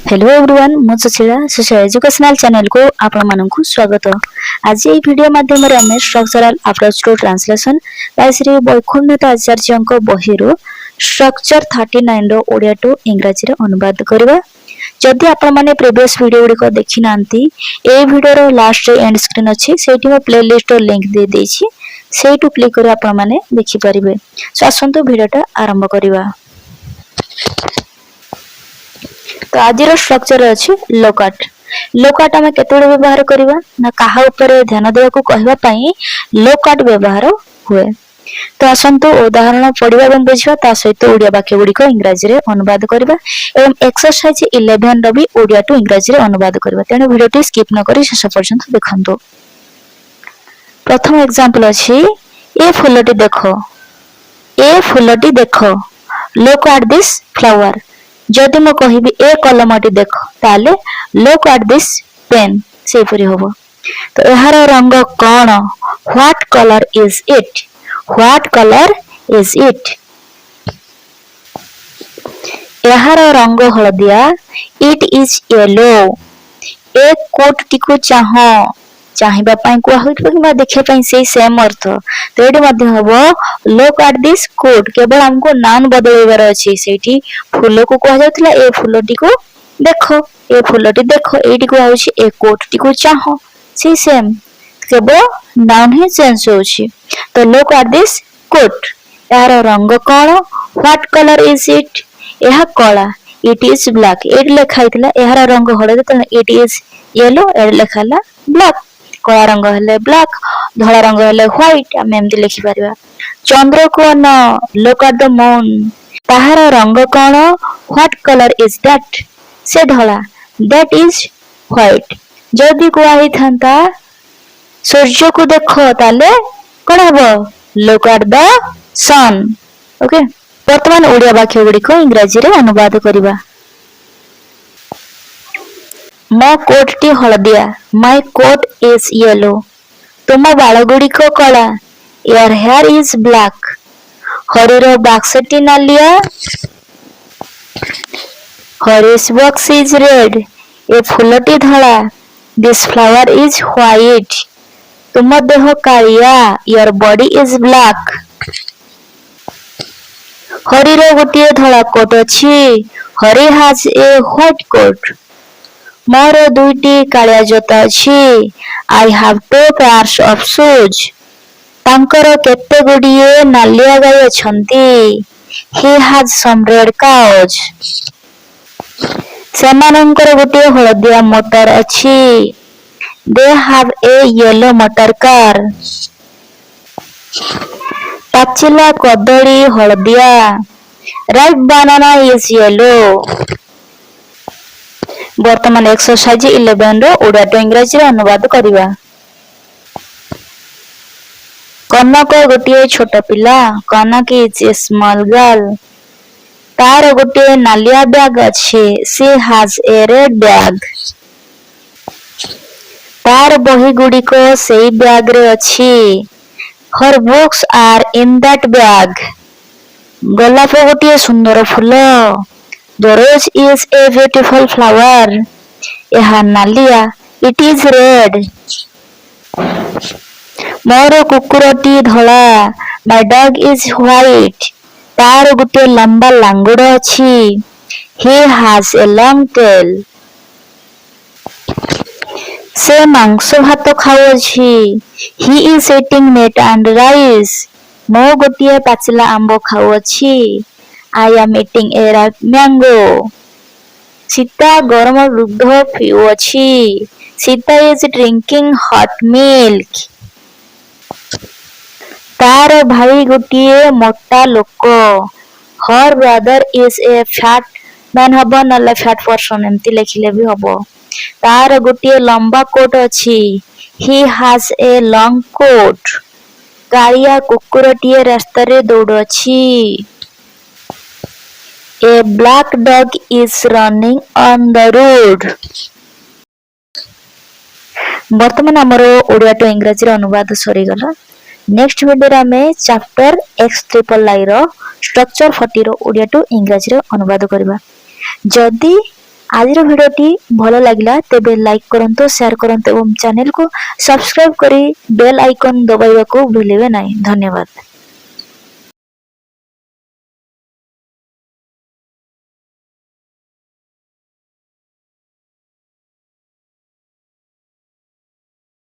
Hello everyone मु Sushila educational channel को आपण मानकु स्वागत। आज ये वीडियो माध्यम रे हम structural approach to translation by Shri Vaikunth Acharya बही स्ट्रक्चर 39 रो ओडिया टू इंग्रजी रे अनुवाद करबा। जदि आपण माने प्रीवियस वीडियो गुडी को देखि नांती ए वीडियो रो लास्ट रे एंड स्क्रीन अछि सेठी में प्लेलिस्ट रो लिंक दे देछि सेठू क्लिक करी आपण माने देखि परिबे। सो आसंतो वीडियोटा आरंभ करबा। तो आज स्ट्रक्चर अच्छी लोकाट लोकाट आम केतोड़ व्यवहार करवा ना कहा ऊपर ध्यान देवा को कहवा पई लोकाट व्यवहार हुए। तो आसंतु उदाहरण पढ़िबा एवं बुझिबा ता सहित ओडिया वाक्य गुडी को इंग्रजी रे अनुवाद करबा एवं एक्सरसाइज 11 रो भी ओडिया टू इंग्रजी रे अनुवाद करबा। तेने वीडियो टी स्किप न करी शेष पर्यंत देखंतु। प्रथम एग्जांपल अछि ए फुलटी देखो, ए फुलटी देखो, लुक एट दिस फ्लावर। जदि मो कहिबी ए कलमटी देख ताले लुक एट दिस पेन से परि होबो। तो एहार रंग कोन, what colour is it, what colour is it. एहार रंग हळदिया, इट इज येलो। ए कोट टिकु चाहो, चाहिबा पई को होइबो किबा देखै पई सेही सेम अर्थ। तो एडी मध्ये हबो लुक एट दिस कोट, केवल हमको नाउन बदलैबार अछि। सेठी फूल को कह जाउतला ए फूलटी को देखो, ए फूलटी देखो, एडी को आउछि ए कोटटी को चाहो सेही सेम, केवल नाउन ही चेंज होछि। तो लुक एट दिस कोट। यार रंग कोन, व्हाट कलर इज इट, एहा कला, इट इज ब्लैक। एडी लेखाइतला एहार रंग हळदी त इट इज येलो, एडी लेखाला ब्लैक। कला रंग हेले ब्लैक, धला रंग हेले व्हाइट। हम एमति लिखि परिबा। चंद्र को न लुक एट द मून, ताहार रंग कोन, व्हाट कलर इज दैट, से धला, दैट इज व्हाइट। जदि को आइ थांता सूर्य को देखो ताले कोन हबो look at the sun. Okay, वर्तमान ओडिया वाक्य गुडी को इंग्रजी रे अनुवाद करिबा। मो कोट टी हळदिया, माय कोट इज येलो। तुम बाल गुडी को कला, योर हेयर इज ब्लैक। हरिर बाक्सटी नालिया, हरिस बॉक्स इज रेड। ए फूलटी धला, दिस फ्लावर इज व्हाइट। तुम देह कालिया, योर बॉडी इज ब्लैक। हरिर गोटे धला कोट अछि, Hari has a white coat. मोर दुईटी कालिया जोता अछि, I have two pairs of shoes. तांकर केते गुडिए नालिया गाय अछंती, he has some red cows। सेमानंकर गोटे हळदिया मोटर अछि, they have a yellow motor car। पाचिला कदली हळदिया, ripe banana is yellow। वर्तमान एक्सरसाइज 11 रो ओडिया टू इंग्रजी रे अनुवाद करिवा। कनक गोटे छोट पिला, Kanak is a small girl. तार गोटे नालिया बैग अछि, she has a red bag. तार बही गुडी को सेही बैग रे अछि, her books are in that bag. गोलाप गोटे सुंदर फूल, the rose is a beautiful flower. एहा नालिया, इट इज रेड। मोर कुकुरटी धला, माय डॉग इज व्हाइट। तार गोटे लंबा लांगुड़ अछि, he has a long tail। से मांस भात खाउछि, he is eating meat and rice। मो गोटे पाचिला आंबो खाउछि, I am eating a ripe mango। Sita गरम दूध पिउछि, Sita is drinking hot milk। तार भाई गोटे मोटा लोक, her brother is a fat man हबो नले फैट पर्सन एमति लिखिले भी हबो। तार गोटे लंबा कोट अछि, he has a long coat। Kaliya कुकुरटिए रास्ता रे दौड़छि, a black dog is running on the road। वर्तमान हमरो ओडिया टू इंग्रजी रे अनुवाद सरी गला। नेक्स्ट वीडियो रे हमें चैप्टर XIII रो स्ट्रक्चर 40 रो ओडिया टू इंग्रजी रे अनुवाद करबा। जदि आज भिडियोटी भल लगिला तेबे लाइक करंतु, शेयर करंतु एवं चैनल को सब्सक्राइब करी बेल आइकन दबाइबा को भूलिबे नहीं। धन्यवाद।